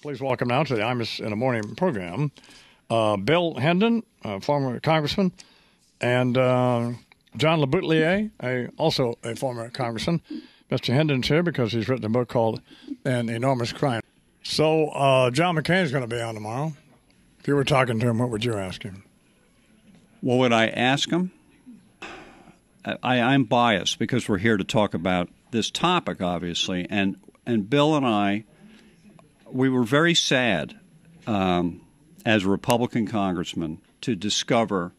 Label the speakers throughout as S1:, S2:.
S1: Please welcome now to the Imus in the Morning program, Bill Hendon, former congressman, and John LeBoutillier, also a former congressman. Mr. Hendon's here because he's written a book called An Enormous Crime. So John McCain's going to be on tomorrow. If you were talking to him, what would you ask him?
S2: What would I ask him? I'm biased because we're here to talk about this topic, obviously, and Bill and I, we were very sad as Republican congressmen to discover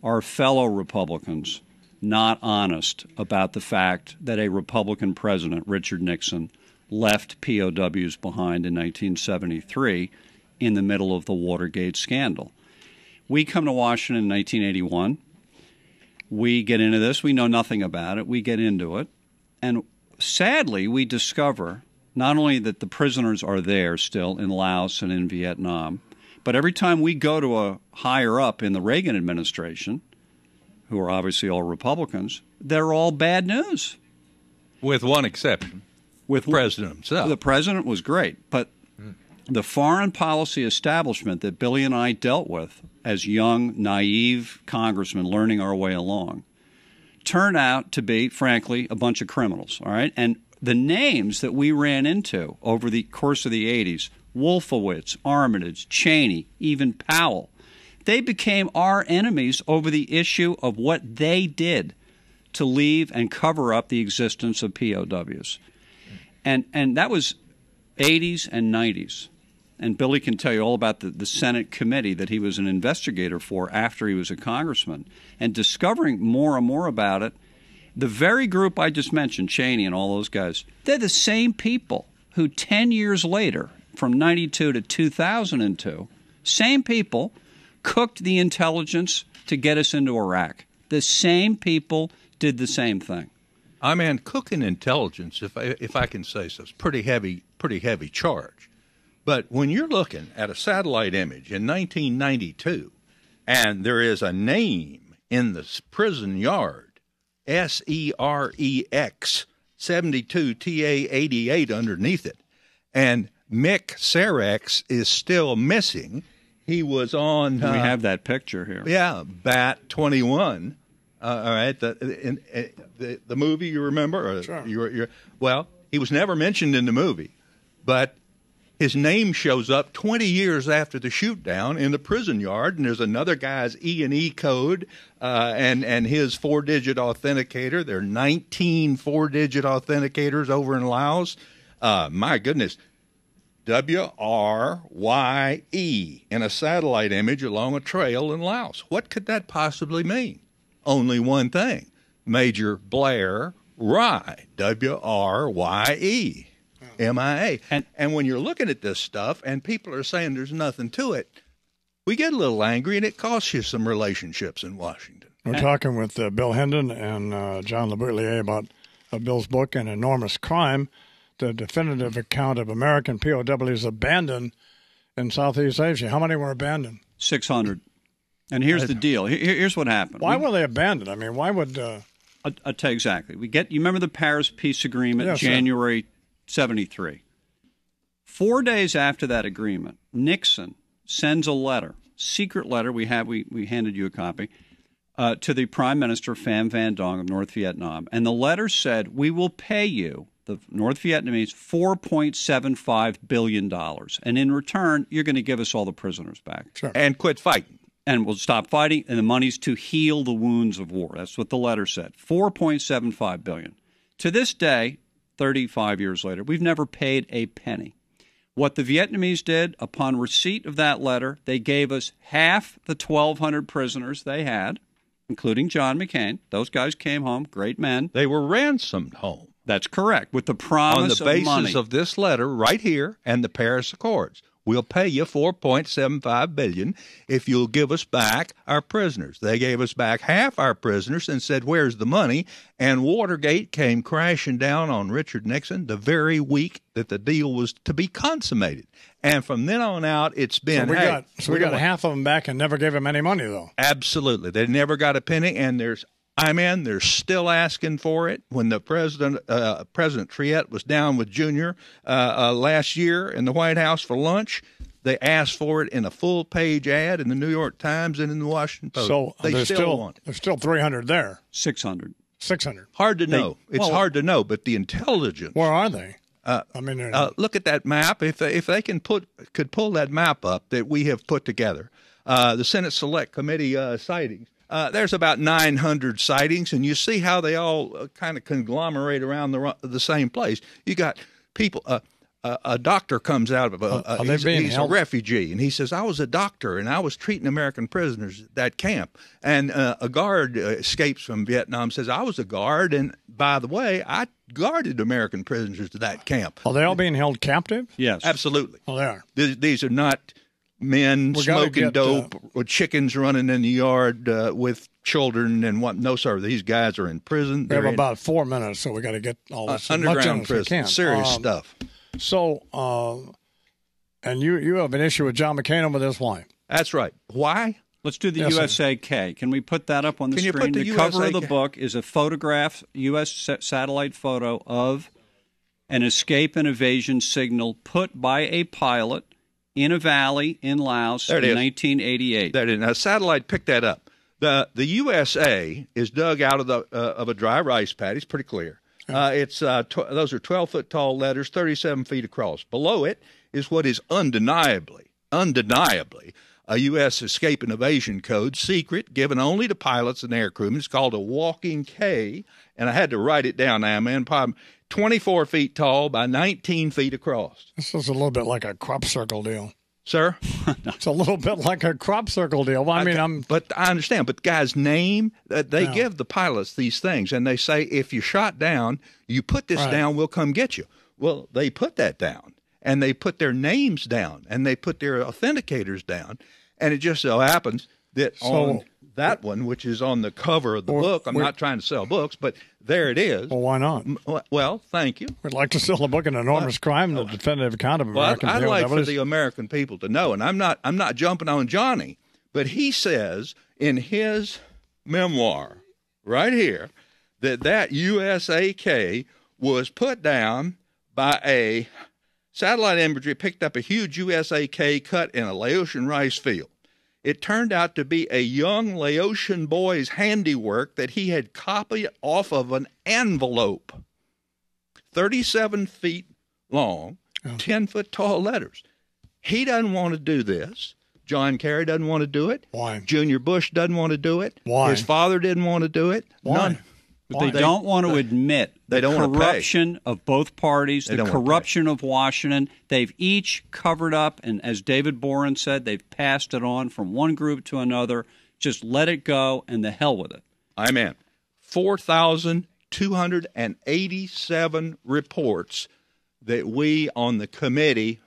S2: our fellow Republicans not honest about the fact that a Republican president, Richard Nixon, left POWs behind in 1973 in the middle of the Watergate scandal. We come to Washington in 1981. We get into this. We know nothing about it. We get into it. And sadly, we discover not only that the prisoners are there still in Laos and in Vietnam, but every time we go to a higher up in the Reagan administration, who are obviously all Republicans, they're all bad news.
S3: With one exception, with the president himself.
S2: The president was great, but the foreign policy establishment that Billy and I dealt with as young, naive congressmen learning our way along turned out to be, frankly, a bunch of criminals, all right? And the names that we ran into over the course of the 80s, Wolfowitz, Armitage, Cheney, even Powell, they became our enemies over the issue of what they did to leave and cover up the existence of POWs. And that was 80s and 90s. And Billy can tell you all about the Senate committee that he was an investigator for after he was a congressman. And discovering more and more about it, the very group I just mentioned, Cheney and all those guys, they're the same people who 10 years later, from 92 to 2002, same people cooked the intelligence to get us into Iraq. The same people did the same thing.
S3: I mean, cooking intelligence, if I can say so, is pretty heavy charge. But when you're looking at a satellite image in 1992, and there is a name in the prison yard, SEREX 72 TA 88 underneath it, and Mick Serex is still missing. He was on.
S2: We have that picture here.
S3: Yeah, Bat 21. All right, the movie you remember?
S1: Sure.
S3: Well, he was never mentioned in the movie, but his name shows up 20 years after the shoot down in the prison yard, and there's another guy's E&E code and his 4-digit authenticator. There are 19 4-digit authenticators over in Laos. My goodness. WRYE in a satellite image along a trail in Laos. What could that possibly mean? Only one thing. Major Blair Rye, WRYE, MIA. And when you're looking at this stuff and people are saying there's nothing to it, we get a little angry and it costs you some relationships in Washington.
S1: We're talking with Bill Hendon and John LeBoutillier about Bill's book, An Enormous Crime, the definitive account of American POWs abandoned in Southeast Asia. How many were abandoned?
S2: 600. And here's the deal. Here's what happened.
S1: Why were they abandoned? I mean, why would...
S2: I'll tell you exactly. You remember the Paris Peace Agreement,
S1: yes,
S2: January 73. 4 days after that agreement, Nixon sends a letter, secret letter, we handed you a copy, to the Prime Minister Pham Van Dong of North Vietnam. And the letter said, we will pay you, the North Vietnamese, $4.75 billion. And in return, you're going to give us all the prisoners back.
S1: Sure.
S3: And quit fighting.
S2: And we'll stop fighting, and the money's to heal the wounds of war. That's what the letter said, $4.75 billion. To this day, 35 years later, we've never paid a penny. What the Vietnamese did, upon receipt of that letter, they gave us half the 1,200 prisoners they had, including John McCain. Those guys came home, great men.
S3: They were ransomed home.
S2: That's correct, with the promise of money.
S3: On the basis of this letter right here and the Paris Accords. We'll pay you $4.75 billion if you'll give us back our prisoners. They gave us back half our prisoners and said, where's the money? And Watergate came crashing down on Richard Nixon the very week that the deal was to be consummated. And from then on out, it's been...
S1: So we got half of them back and never gave them any money, though.
S3: Absolutely. They never got a penny, and there's They're still asking for it. When the President Triet was down with Junior last year in the White House for lunch, they asked for it in a full-page ad in the New York Times and in the Washington Post.
S1: So
S3: they still want it.
S1: There's still 300 there.
S2: 600.
S1: 600.
S3: Hard to know. It's hard to know, but the intelligence.
S1: Where are they?
S3: Look at that map. If they could pull that map up that we have put together, the Senate Select Committee sightings. There's about 900 sightings, and you see how they all kind of conglomerate around the same place. You got people. A doctor comes out of he's a refugee, and he says, "I was a doctor, and I was treating American prisoners at that camp." And a guard escapes from Vietnam, says, "I was a guard, and by the way, I guarded American prisoners to that camp."
S1: Are they all being held captive?
S2: Yes,
S3: absolutely.
S1: Oh, they are.
S3: These are not men smoking dope or chickens running in the yard with children and what. No, sir. These guys are in prison.
S1: We have about 4 minutes, so we got to get all this
S3: underground prison. Serious stuff.
S1: So, and you have an issue with John McCain over this. Why?
S3: That's right. Why?
S2: Let's do the USAK. Can we put that up on the screen?
S3: Can you put
S2: the cover of the book is a photograph, U.S. satellite photo of an escape and evasion signal put by a pilot in a valley in Laos in 1988.
S3: There it is. Now, satellite picked that up. The USA is dug out of a dry rice paddy. It's pretty clear. Those are 12-foot tall letters, 37 feet across. Below it is what is undeniably a U.S. escape and evasion code, secret, given only to pilots and aircrewmen. It's called a walking K, and I had to write it down now, man. 24 feet tall by 19 feet across.
S1: This is a little bit like a crop circle deal.
S3: Sir?
S1: It's a little bit like a crop circle deal. Well,
S3: But I understand. But the guy's name, they give the pilots these things, and they say, if you're shot down, you put this down, we'll come get you. Well, they put that down, and they put their names down, and they put their authenticators down, and it just so happens that on that one, which is on the cover of the book, I'm not trying to sell books, but there it is.
S1: Well, why not?
S3: Well, thank you.
S1: We'd like to sell the book, An Enormous Crime, the definitive account of American
S3: I'd like for the American people to know, and I'm not jumping on Johnny, but he says in his memoir right here that USAK was put down by a satellite imagery, picked up a huge USAK cut in a Laotian rice field. It turned out to be a young Laotian boy's handiwork that he had copied off of an envelope. 37 feet long, 10-foot tall letters. He doesn't want to do this. John Kerry doesn't want to do it.
S1: Why?
S3: Junior Bush doesn't want to do it.
S1: Why?
S3: His father didn't want to do it.
S1: Why?
S3: None.
S2: But they don't want to admit the corruption of both parties, the corruption of Washington. They've each covered up, and as David Boren said, they've passed it on from one group to another. Just let it go, and the hell with it.
S3: Amen. 4,287 reports that we on the committee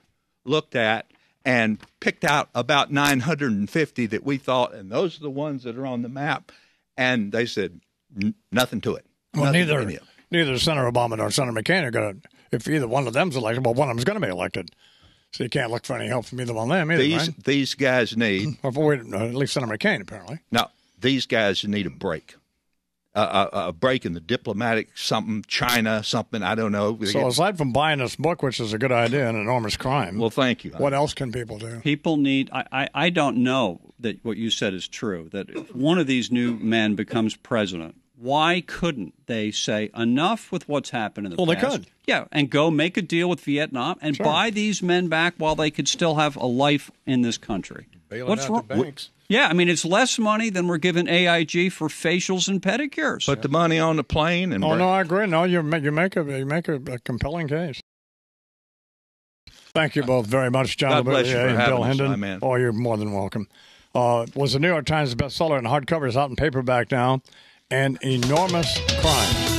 S3: looked at and picked out about 950 that we thought, and those are the ones that are on the map, and they said, nothing to it.
S1: Well, neither Senator Obama nor Senator McCain are going to, if either one of them's elected, well, one of them's going to be elected. So you can't look for any help from either one of them either, right?
S3: These guys need...
S1: Or at least Senator McCain, apparently.
S3: No, these guys need a break. A break in the diplomatic something, China something, I don't know.
S1: So aside from buying this book, which is a good idea, An Enormous Crime.
S3: Well, thank you.
S1: What else can people do?
S2: People need... I don't know that what you said is true, that if one of these new men becomes president, why couldn't they say enough with what's happened in the past?
S1: Well, they could.
S2: Yeah, and go make a deal with Vietnam and buy these men back while they could still have a life in this country.
S1: What's wrong? Banks.
S2: Yeah, I mean, it's less money than we're giving AIG for facials and pedicures.
S3: Put the money on the plane and...
S1: Oh, no, I agree. No, you make a compelling case. Thank you both very much, John LeBoutillier and Bill Hendon. Oh, you're more than welcome. Was the New York Times bestseller in hardcover, is out in paperback now. An Enormous Crime.